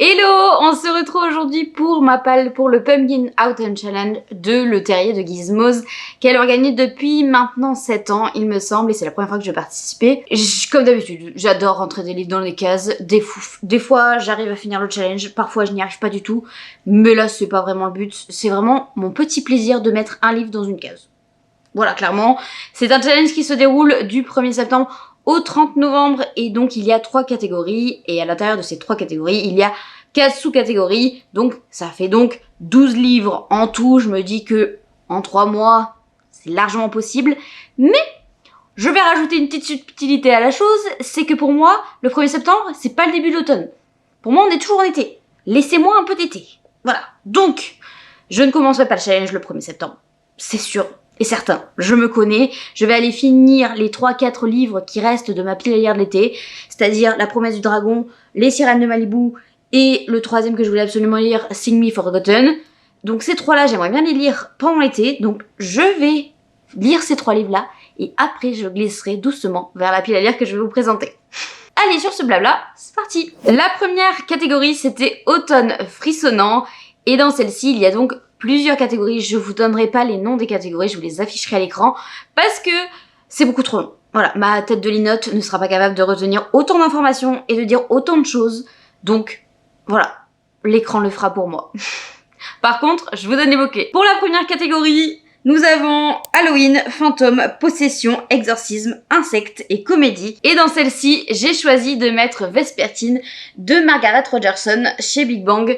Hello, on se retrouve aujourd'hui pour le Pumpkin Autumn Challenge de Le Terrier de Gizmoz qu'elle organise depuis maintenant 7 ans il me semble et c'est la première fois que je vais participer. Comme d'habitude, j'adore rentrer des livres dans les cases, des fois j'arrive à finir le challenge, parfois je n'y arrive pas du tout, mais là c'est pas vraiment le but, c'est vraiment mon petit plaisir de mettre un livre dans une case. Voilà, clairement, c'est un challenge qui se déroule du 1er septembre au 30 novembre et donc il y a 3 catégories et à l'intérieur de ces 3 catégories il y a 4 sous-catégories, donc ça fait donc 12 livres en tout. Je me dis que en 3 mois c'est largement possible, mais je vais rajouter une petite subtilité à la chose, c'est que pour moi le 1er septembre c'est pas le début de l'automne, pour moi on est toujours en été, laissez-moi un peu d'été, voilà. Donc je ne commencerai pas le challenge le 1er septembre, c'est sûr et certain, je me connais, je vais aller finir les 3-4 livres qui restent de ma pile à lire de l'été, c'est-à-dire La Promesse du Dragon, Les Sirènes de Malibu et le 3e que je voulais absolument lire, Sing Me Forgotten. Donc ces 3-là, j'aimerais bien les lire pendant l'été, donc je vais lire ces 3 livres-là et après je glisserai doucement vers la pile à lire que je vais vous présenter. Allez, sur ce blabla, c'est parti. La première catégorie, c'était Automne frissonnant et dans celle-ci, il y a donc plusieurs catégories, je vous donnerai pas les noms des catégories, je vous les afficherai à l'écran parce que c'est beaucoup trop long. Voilà, ma tête de linotte ne sera pas capable de retenir autant d'informations et de dire autant de choses, donc voilà, l'écran le fera pour moi. Par contre, je vous donne les mots-clés. Pour la première catégorie, nous avons Halloween, fantôme, possession, exorcisme, insectes et comédie. Et dans celle-ci, j'ai choisi de mettre Vespertine de Margaret Rogerson chez Big Bang.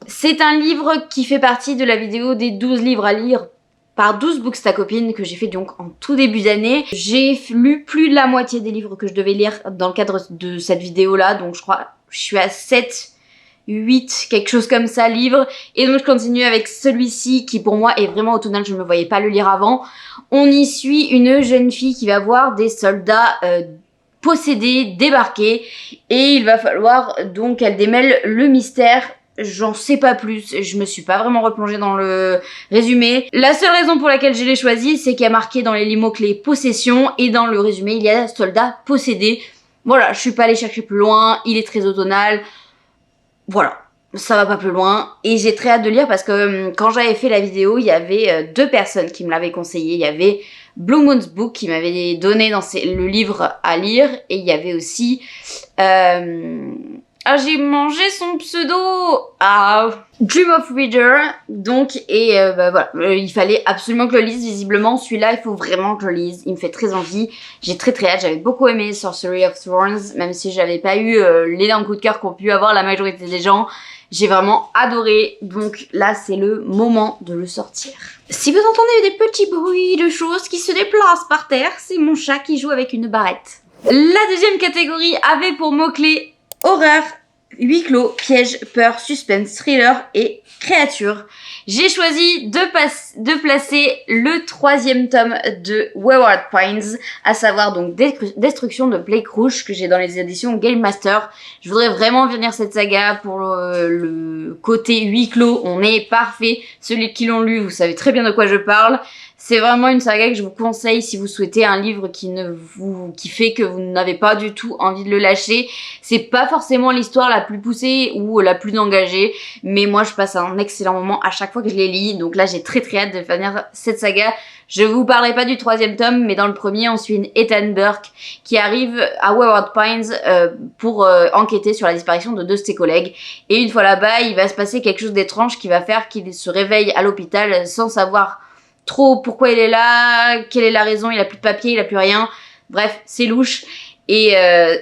C'est un livre qui fait partie de la vidéo des 12 livres à lire par 12 books ta copine que j'ai fait donc en tout début d'année. J'ai lu plus de la moitié des livres que je devais lire dans le cadre de cette vidéo là, donc je crois je suis à 7, 8, quelque chose comme ça livres. Et donc je continue avec celui-ci qui pour moi est vraiment automnal, je ne me voyais pas le lire avant. On y suit une jeune fille qui va voir des soldats possédés débarquer et il va falloir donc qu'elle démêle le mystère. J'en sais pas plus, je me suis pas vraiment replongée dans le résumé. La seule raison pour laquelle je l'ai choisi, c'est qu'il y a marqué dans les mots-clés possession et dans le résumé, il y a soldat possédé. Voilà, je suis pas allée chercher plus loin, il est très automnal. Voilà, ça va pas plus loin. Et j'ai très hâte de lire parce que quand j'avais fait la vidéo, il y avait 2 personnes qui me l'avaient conseillé. Il y avait Blue Moon's Book qui m'avait donné le livre à lire et il y avait aussi... Ah, j'ai mangé son pseudo. Ah, Dream of Reader. Donc, et voilà, il fallait absolument que je le lise. Visiblement, celui-là, il faut vraiment que je le lise. Il me fait très envie. J'ai très hâte. J'avais beaucoup aimé Sorcery of Thorns, même si j'avais pas eu l'énorme coup de cœur qu'ont pu avoir la majorité des gens. J'ai vraiment adoré. Donc là, c'est le moment de le sortir. Si vous entendez des petits bruits de choses qui se déplacent par terre, c'est mon chat qui joue avec une barrette. La deuxième catégorie avait pour mots-clés horreur, huis clos, piège, peur, suspense, thriller et créature. J'ai choisi de placer le 3e tome de Wayward Pines, à savoir donc Destruction de Blake Rouge que j'ai dans les éditions Game Master. Je voudrais vraiment finir cette saga pour le côté huis clos, on est parfait. Ceux qui l'ont lu, vous savez très bien de quoi je parle. C'est vraiment une saga que je vous conseille si vous souhaitez un livre qui fait que vous n'avez pas du tout envie de le lâcher. C'est pas forcément l'histoire la plus poussée ou la plus engagée, mais moi je passe un excellent moment à chaque fois que je les lis. Donc là j'ai très hâte de finir cette saga. Je vous parlerai pas du 3e tome, mais dans le premier on suit une Ethan Burke qui arrive à Wayward Pines pour enquêter sur la disparition de 2 de ses collègues. Et une fois là-bas, il va se passer quelque chose d'étrange qui va faire qu'il se réveille à l'hôpital sans savoir trop pourquoi il est là, quelle est la raison, il a plus de papier, il a plus rien. Bref, c'est louche. Et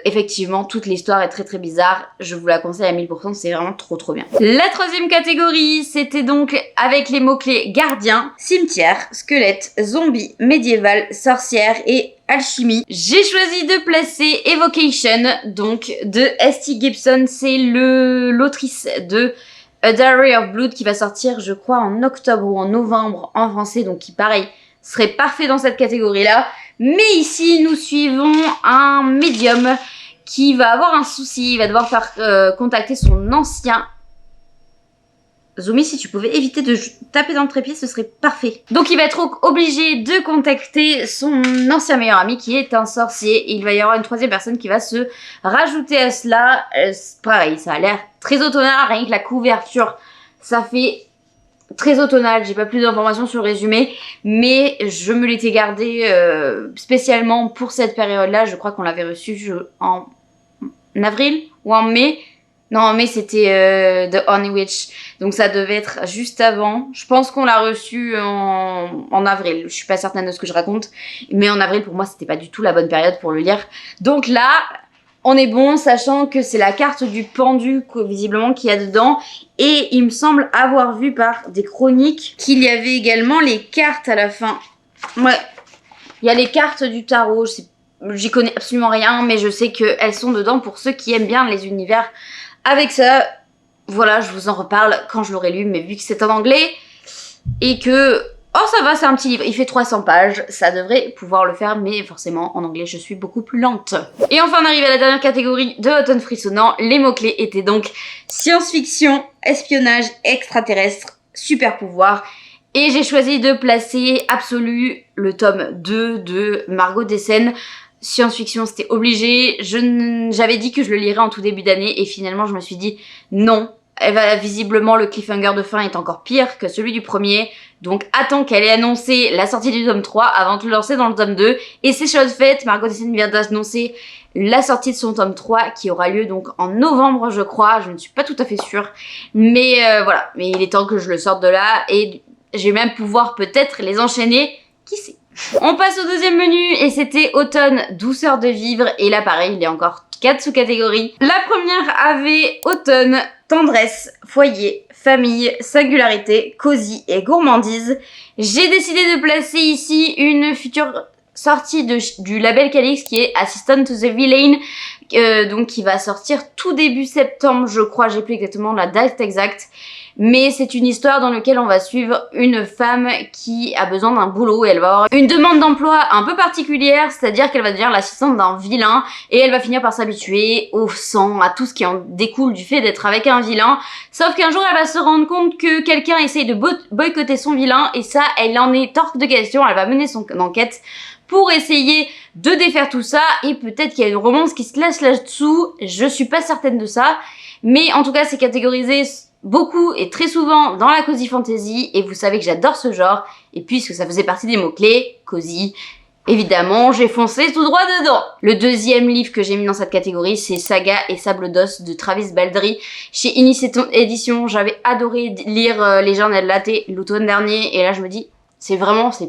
effectivement, toute l'histoire est très bizarre. Je vous la conseille à 1000%, c'est vraiment trop bien. La 3e catégorie, c'était donc avec les mots-clés gardien, cimetière, squelette, zombie, médiéval, sorcière et alchimie. J'ai choisi de placer Evocation, donc de S.T. Gibson. C'est l'autrice de A Diary of Blood qui va sortir, je crois, en octobre ou en novembre en français, donc qui, pareil, serait parfait dans cette catégorie-là. Mais ici, nous suivons un médium qui va avoir un souci. Il va devoir faire contacter son ancien Zumi, si tu pouvais éviter de taper dans le trépied, ce serait parfait. Donc il va être obligé de contacter son ancien meilleur ami qui est un sorcier. Il va y avoir une troisième personne qui va se rajouter à cela. Pareil, ça a l'air très automnal, rien que la couverture, ça fait très automnal. J'ai pas plus d'informations sur le résumé, mais je me l'étais gardé spécialement pour cette période-là. Je crois qu'on l'avait reçu en avril ou en mai. Non, en mai, c'était The Honey Witch. Donc ça devait être juste avant. Je pense qu'on l'a reçu en avril. Je suis pas certaine de ce que je raconte. Mais en avril, pour moi, c'était pas du tout la bonne période pour le lire. Donc là, on est bon, sachant que c'est la carte du pendu, visiblement, qu'il y a dedans. Et il me semble avoir vu par des chroniques qu'il y avait également les cartes à la fin. Ouais, il y a les cartes du tarot. J'y connais absolument rien, mais je sais qu'elles sont dedans pour ceux qui aiment bien les univers. Avec ça, voilà, je vous en reparle quand je l'aurai lu, mais vu que c'est en anglais et que... Oh, ça va, c'est un petit livre, il fait 300 pages, ça devrait pouvoir le faire, mais forcément, en anglais, je suis beaucoup plus lente. Et enfin, on arrive à la dernière catégorie de Automne Frissonnant. Les mots-clés étaient donc science-fiction, espionnage, extraterrestre, super pouvoir. Et j'ai choisi de placer Absolu, le tome 2 de Margot Dessen. Science-fiction, c'était obligé. J'avais dit que je le lirais en tout début d'année et finalement je me suis dit non. Visiblement le cliffhanger de fin est encore pire que celui du premier. Donc attends qu'elle ait annoncé la sortie du tome 3 avant de le lancer dans le tome 2. Et c'est chose faite, Margot Dessen vient d'annoncer la sortie de son tome 3 qui aura lieu donc en novembre je crois. Je ne suis pas tout à fait sûre. Mais voilà, mais il est temps que je le sorte de là et je vais même pouvoir peut-être les enchaîner. Qui sait? On passe au deuxième menu et c'était automne, douceur de vivre. Et là pareil, il y a encore 4 sous-catégories. La première avait automne, tendresse, foyer, famille, singularité, cosy et gourmandise. J'ai décidé de placer ici une future sortie du label Calix qui est Assistant to the Villain. Donc qui va sortir tout début septembre je crois, j'ai plus exactement la date exacte. Mais c'est une histoire dans laquelle on va suivre une femme qui a besoin d'un boulot et elle va avoir une demande d'emploi un peu particulière, c'est-à-dire qu'elle va devenir l'assistante d'un vilain et elle va finir par s'habituer au sang, à tout ce qui en découle du fait d'être avec un vilain. Sauf qu'un jour elle va se rendre compte que quelqu'un essaye de boycotter son vilain et ça, elle en est hors de question, elle va mener son enquête pour essayer de défaire tout ça et peut-être qu'il y a une romance qui se laisse là-dessous, je suis pas certaine de ça, mais en tout cas c'est catégorisé beaucoup et très souvent dans la cozy fantasy et vous savez que j'adore ce genre et puisque ça faisait partie des mots-clés, cozy, évidemment j'ai foncé tout droit dedans. Le deuxième livre que j'ai mis dans cette catégorie c'est Saga et Sable d'Os de Travis Baldree chez Inis Édition. J'avais adoré lire Les Journaux Latte l'automne dernier et là je me dis c'est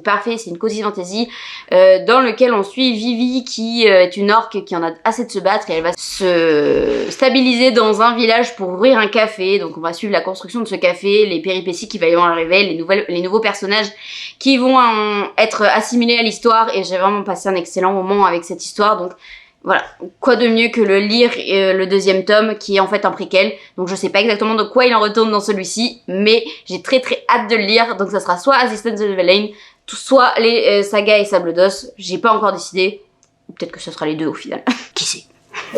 parfait, c'est une cozy fantasy dans lequel on suit Vivi qui est une orque qui en a assez de se battre et elle va se stabiliser dans un village pour ouvrir un café. Donc on va suivre la construction de ce café, les péripéties qui vont y arriver, les nouveaux personnages qui vont être assimilés à l'histoire et j'ai vraiment passé un excellent moment avec cette histoire. Donc voilà, quoi de mieux que le lire le deuxième tome qui est en fait un préquel. Donc je sais pas exactement de quoi il en retourne dans celui-ci, mais j'ai très hâte de le lire. Donc ça sera soit Assistant to the Villain, soit les Saga et Sable d'Os. J'ai pas encore décidé. Ou peut-être que ce sera les deux au final. Qui sait?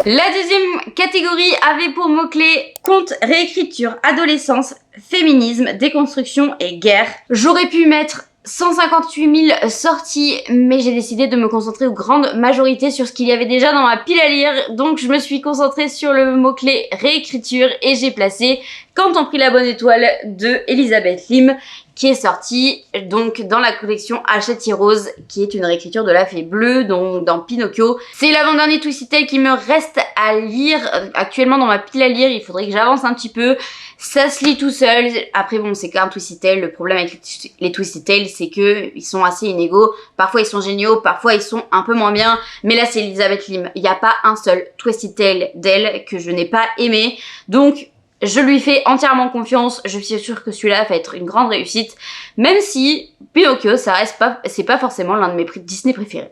La deuxième catégorie avait pour mots-clés conte, réécriture, adolescence, féminisme, déconstruction et guerre. J'aurais pu mettre 158 000 sorties, mais j'ai décidé de me concentrer aux grandes majorités sur ce qu'il y avait déjà dans ma pile à lire, donc je me suis concentrée sur le mot-clé réécriture et j'ai placé Quand on prit la bonne étoile de Elisabeth Lim, qui est sortie donc dans la collection Hachette Rose, qui est une réécriture de La Fée Bleue, donc dans Pinocchio. C'est l'avant-dernier Twisted Tale qui me reste à lire actuellement dans ma pile à lire, il faudrait que j'avance un petit peu. Ça se lit tout seul. Après bon, c'est qu'un Twisted Tale. Le problème avec les Twisted Tale, c'est que ils sont assez inégaux. Parfois ils sont géniaux, parfois ils sont un peu moins bien. Mais là c'est Elisabeth Lim. Il n'y a pas un seul Twisted Tale d'elle que je n'ai pas aimé. Donc je lui fais entièrement confiance. Je suis sûre que celui-là va être une grande réussite. Même si Pinocchio, c'est pas forcément l'un de mes Disney préférés.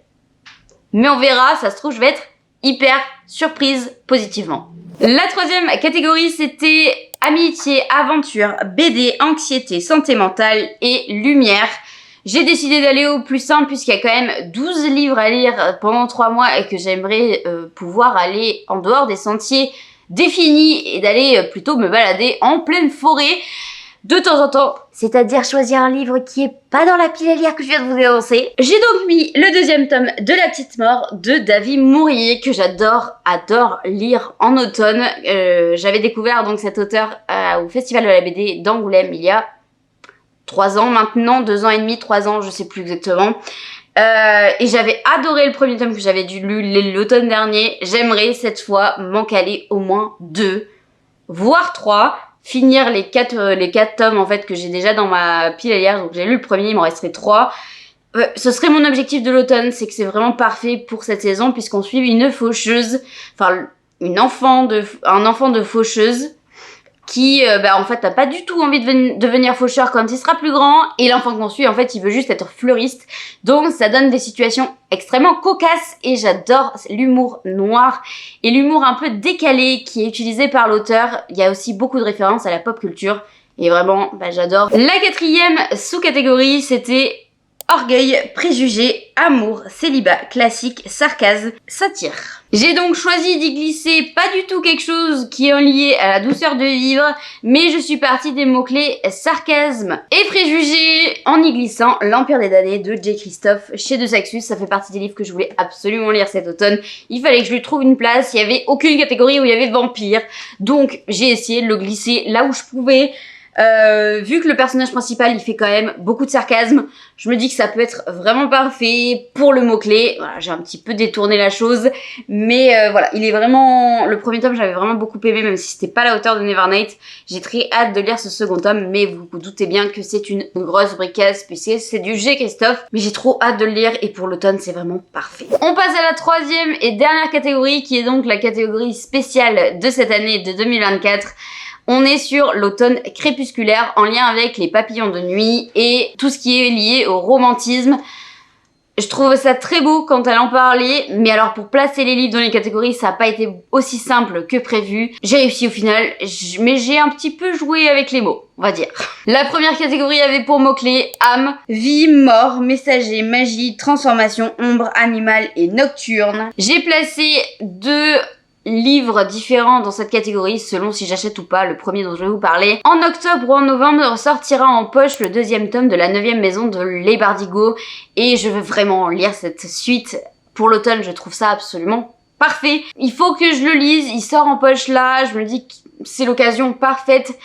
Mais on verra. Ça se trouve, je vais être hyper surprise positivement. La troisième catégorie, c'était amitié, aventure, BD, anxiété, santé mentale et lumière. J'ai décidé d'aller au plus simple puisqu'il y a quand même 12 livres à lire pendant 3 mois et que j'aimerais pouvoir aller en dehors des sentiers définis et d'aller plutôt me balader en pleine forêt. de temps en temps, c'est-à-dire choisir un livre qui est pas dans la pile à lire que je viens de vous annoncer. J'ai donc mis le deuxième tome de La Petite Mort de David Mourier que adore lire en automne. J'avais découvert donc cet auteur au Festival de la BD d'Angoulême il y a 3 ans maintenant, 2 ans et demi, 3 ans, je sais plus exactement. Et j'avais adoré le premier tome que j'avais lu l'automne dernier. J'aimerais cette fois m'en caler au moins 2, voire 3, finir les 4 tomes en fait que j'ai déjà dans ma pile à lire. Donc j'ai lu le premier, il m'en resterait 3. Ce serait mon objectif de l'automne, c'est que c'est vraiment parfait pour cette saison puisqu'on suit une faucheuse, enfin un enfant de faucheuse qui en fait n'a pas du tout envie de devenir faucheur quand il sera plus grand, et l'enfant qu'on suit en fait il veut juste être fleuriste, donc ça donne des situations extrêmement cocasses et j'adore l'humour noir et l'humour un peu décalé qui est utilisé par l'auteur. Il y a aussi beaucoup de références à la pop culture et vraiment j'adore. La 4e sous-catégorie c'était orgueil, préjugés, amour, célibat, classique, sarcasme, satire. J'ai donc choisi d'y glisser pas du tout quelque chose qui est lié à la douceur de vivre, mais je suis partie des mots-clés sarcasme et préjugés en y glissant L'Empire des damnés de J. Christophe chez De Saxus. Ça fait partie des livres que je voulais absolument lire cet automne. Il fallait que je lui trouve une place, il y avait aucune catégorie où il y avait vampire, donc j'ai essayé de le glisser là où je pouvais. Vu que le personnage principal il fait quand même beaucoup de sarcasme, je me dis que ça peut être vraiment parfait pour le mot-clé. Voilà, j'ai un petit peu détourné la chose, mais voilà, il est vraiment... Le premier tome j'avais vraiment beaucoup aimé, même si c'était pas la hauteur de Nevernight. J'ai très hâte de lire ce second tome, mais vous vous doutez bien que c'est une grosse bricasse puisque c'est du J. Christophe, mais j'ai trop hâte de le lire et pour l'automne c'est vraiment parfait. On passe à la 3e et dernière catégorie qui est donc la catégorie spéciale de cette année de 2024. On est sur l'automne crépusculaire en lien avec les papillons de nuit et tout ce qui est lié au romantisme. Je trouve ça très beau quand elle en parlait, mais alors pour placer les livres dans les catégories, ça n'a pas été aussi simple que prévu. J'ai réussi au final, mais j'ai un petit peu joué avec les mots, on va dire. La première catégorie avait pour mots-clés âme, vie, mort, messager, magie, transformation, ombre, animal et nocturne. J'ai placé 2 livres différents dans cette catégorie selon si j'achète ou pas le premier dont je vais vous parler. En octobre ou en novembre sortira en poche le 2e tome de la 9e maison de Les Bardigots et je veux vraiment lire cette suite pour l'automne. Je trouve ça absolument parfait. Il faut que je le lise, il sort en poche là, je me dis que c'est l'occasion parfaite.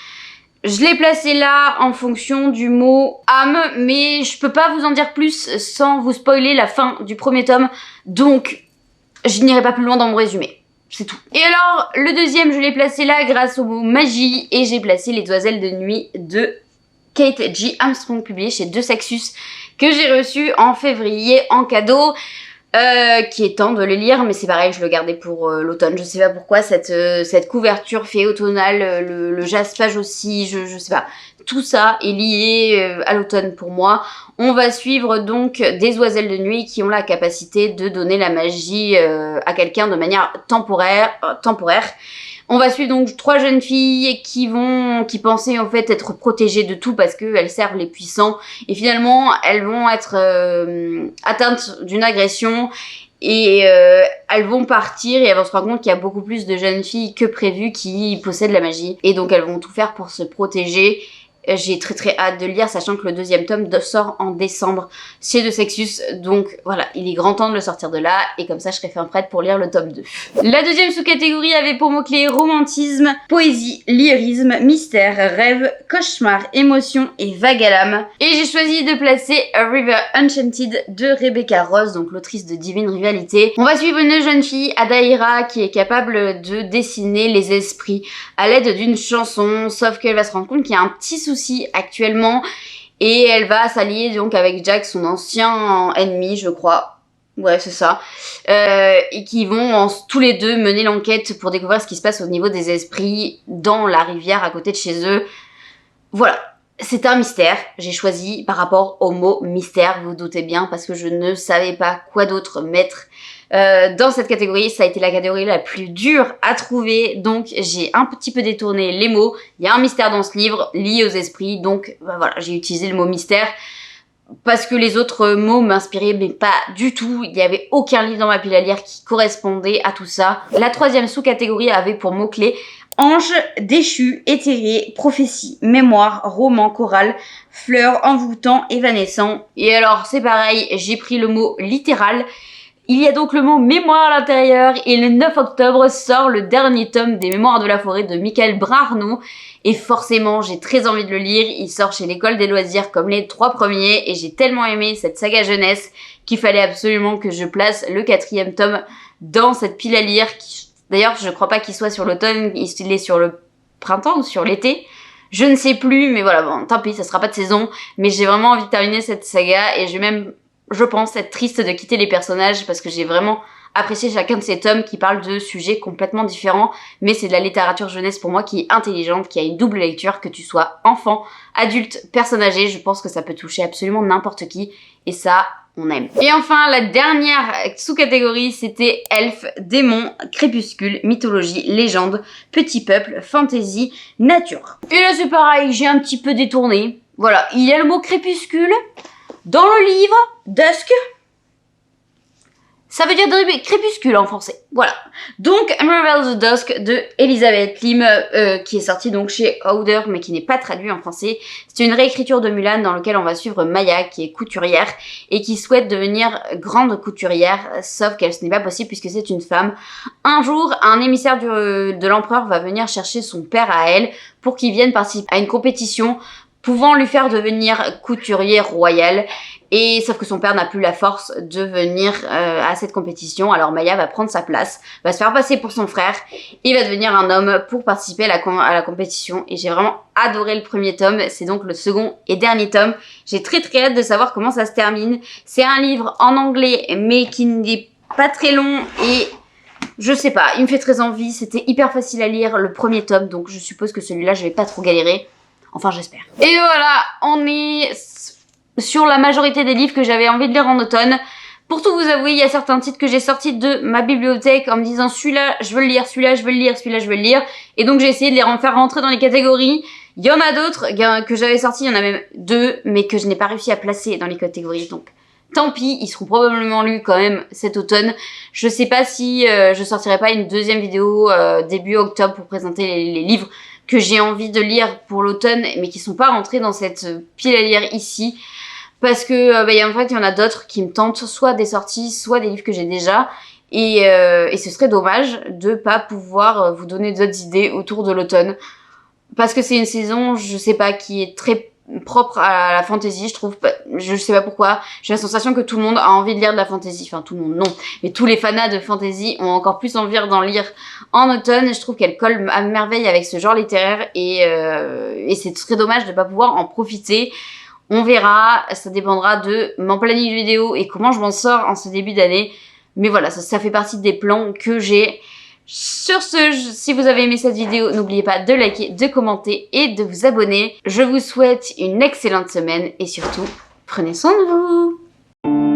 Je l'ai placé là en fonction du mot âme, mais je peux pas vous en dire plus sans vous spoiler la fin du premier tome, donc je n'irai pas plus loin dans mon résumé. C'est tout. Et alors, le deuxième, je l'ai placé là grâce au mot magie et j'ai placé Les Oiselles de nuit de Kate J. Armstrong, publié chez De Saxus, que j'ai reçu en février en cadeau, qui est temps de le lire, mais c'est pareil, je le gardais pour l'automne. Je sais pas pourquoi, cette couverture fait automnale, le jaspage aussi, je sais pas. Tout ça est lié à l'automne pour moi. On va suivre donc des oiselles de nuit qui ont la capacité de donner la magie à quelqu'un de manière temporaire. On va suivre donc 3 jeunes filles qui pensaient en fait être protégées de tout parce qu'elles servent les puissants. Et finalement, elles vont être atteintes d'une agression et elles vont partir et elles vont se rendre compte qu'il y a beaucoup plus de jeunes filles que prévu qui possèdent la magie. Et donc elles vont tout faire pour se protéger. J'ai très hâte de le lire, sachant que le 2e tome sort en décembre chez De Saxus. Donc voilà, il est grand temps de le sortir de là, et comme ça je serai fin prête pour lire le tome 2. La 2e sous-catégorie avait pour mots-clés romantisme, poésie, lyrisme, mystère, rêve, cauchemar, émotion et vague à l'âme. Et j'ai choisi de placer A River Enchanted de Rebecca Rose, donc l'autrice de Divine Rivalité. On va suivre une jeune fille, Adaira, qui est capable de dessiner les esprits à l'aide d'une chanson, sauf qu'elle va se rendre compte qu'il y a un petit souci actuellement et elle va s'allier donc avec Jack, son ancien ennemi, je crois. Ouais, c'est ça. Et qui vont tous les deux mener l'enquête pour découvrir ce qui se passe au niveau des esprits dans la rivière à côté de chez eux. Voilà. C'est un mystère. J'ai choisi par rapport au mot mystère, vous vous doutez bien, parce que je ne savais pas quoi d'autre mettre dans cette catégorie. Ça a été la catégorie la plus dure à trouver, donc j'ai un petit peu détourné les mots. Il y a un mystère dans ce livre lié aux esprits, donc voilà, j'ai utilisé le mot mystère parce que les autres mots m'inspiraient, mais pas du tout. Il n'y avait aucun livre dans ma pile à lire qui correspondait à tout ça. La 3e sous-catégorie avait pour mot-clé Ange, déchu, éthéré, prophétie, mémoire, roman, chorale, fleurs, envoûtant, évanescent. Et alors c'est pareil, j'ai pris le mot littéral. Il y a donc le mot mémoire à l'intérieur et le 9 octobre sort le dernier tome des Mémoires de la forêt de Michael Brun-Arnaud. Et forcément, j'ai très envie de le lire. Il sort chez l'École des loisirs comme les 3 premiers et j'ai tellement aimé cette saga jeunesse qu'il fallait absolument que je place le 4e tome dans cette pile à lire. D'ailleurs, je crois pas qu'il soit sur l'automne, il est sur le printemps ou sur l'été. Je ne sais plus, mais voilà, bon, tant pis, ça sera pas de saison. Mais j'ai vraiment envie de terminer cette saga et je vais même, je pense, être triste de quitter les personnages parce que j'ai vraiment apprécié chacun de ces tomes qui parlent de sujets complètement différents, mais c'est de la littérature jeunesse pour moi qui est intelligente, qui a une double lecture, que tu sois enfant, adulte, personne âgée, je pense que ça peut toucher absolument n'importe qui, et ça, on aime. Et enfin, la dernière sous-catégorie, c'était elfe, démon, crépuscule, mythologie, légende, petit peuple, fantasy, nature. Et là, c'est pareil, j'ai un petit peu détourné. Voilà, il y a le mot crépuscule dans le livre, dusk. Ça veut dire crépuscule en français. Voilà. Donc, Unravel the Dusk de Elizabeth Lim, qui est sorti donc chez Ouder, mais qui n'est pas traduit en français. C'est une réécriture de Mulan dans laquelle on va suivre Maya, qui est couturière, et qui souhaite devenir grande couturière, sauf qu'elle ce n'est pas possible puisque c'est une femme. Un jour, un émissaire de l'empereur va venir chercher son père à elle pour qu'il vienne participer à une compétition pouvant lui faire devenir couturière royale. Et sauf que son père n'a plus la force de venir à cette compétition, alors Maya va prendre sa place, va se faire passer pour son frère, et va devenir un homme pour participer à la compétition. Et j'ai vraiment adoré le premier tome, c'est donc le second et dernier tome. J'ai très hâte de savoir comment ça se termine. C'est un livre en anglais, mais qui n'est pas très long, et je sais pas, il me fait très envie. C'était hyper facile à lire le premier tome, donc je suppose que celui-là je vais pas trop galérer. Enfin j'espère. Et voilà, on est sur la majorité des livres que j'avais envie de lire en automne. Pour tout vous avouer, il y a certains titres que j'ai sortis de ma bibliothèque en me disant celui-là je veux le lire, celui-là je veux le lire, celui-là je veux le lire. Et donc j'ai essayé de les faire rentrer dans les catégories. Il y en a d'autres que j'avais sortis, il y en a même 2, mais que je n'ai pas réussi à placer dans les catégories. Donc tant pis, ils seront probablement lus quand même cet automne. Je sais pas si je sortirai pas une deuxième vidéo début octobre pour présenter les livres que j'ai envie de lire pour l'automne, mais qui sont pas rentrés dans cette pile à lire ici. Parce que en fait, il y en a d'autres qui me tentent, soit des sorties, soit des livres que j'ai déjà. Et ce serait dommage de pas pouvoir vous donner d'autres idées autour de l'automne. Parce que c'est une saison, je sais pas, qui est très propre à la fantasy, je trouve. Je sais pas pourquoi. J'ai la sensation que tout le monde a envie de lire de la fantasy. Enfin, tout le monde, non. Mais tous les fanas de fantasy ont encore plus envie d'en lire en automne. Et je trouve qu'elle colle à merveille avec ce genre littéraire. Et c'est très dommage de pas pouvoir en profiter. On verra, ça dépendra de mon planning vidéo et comment je m'en sors en ce début d'année. Mais voilà, ça fait partie des plans que j'ai. Sur ce, si vous avez aimé cette vidéo, n'oubliez pas de liker, de commenter et de vous abonner. Je vous souhaite une excellente semaine et surtout, prenez soin de vous.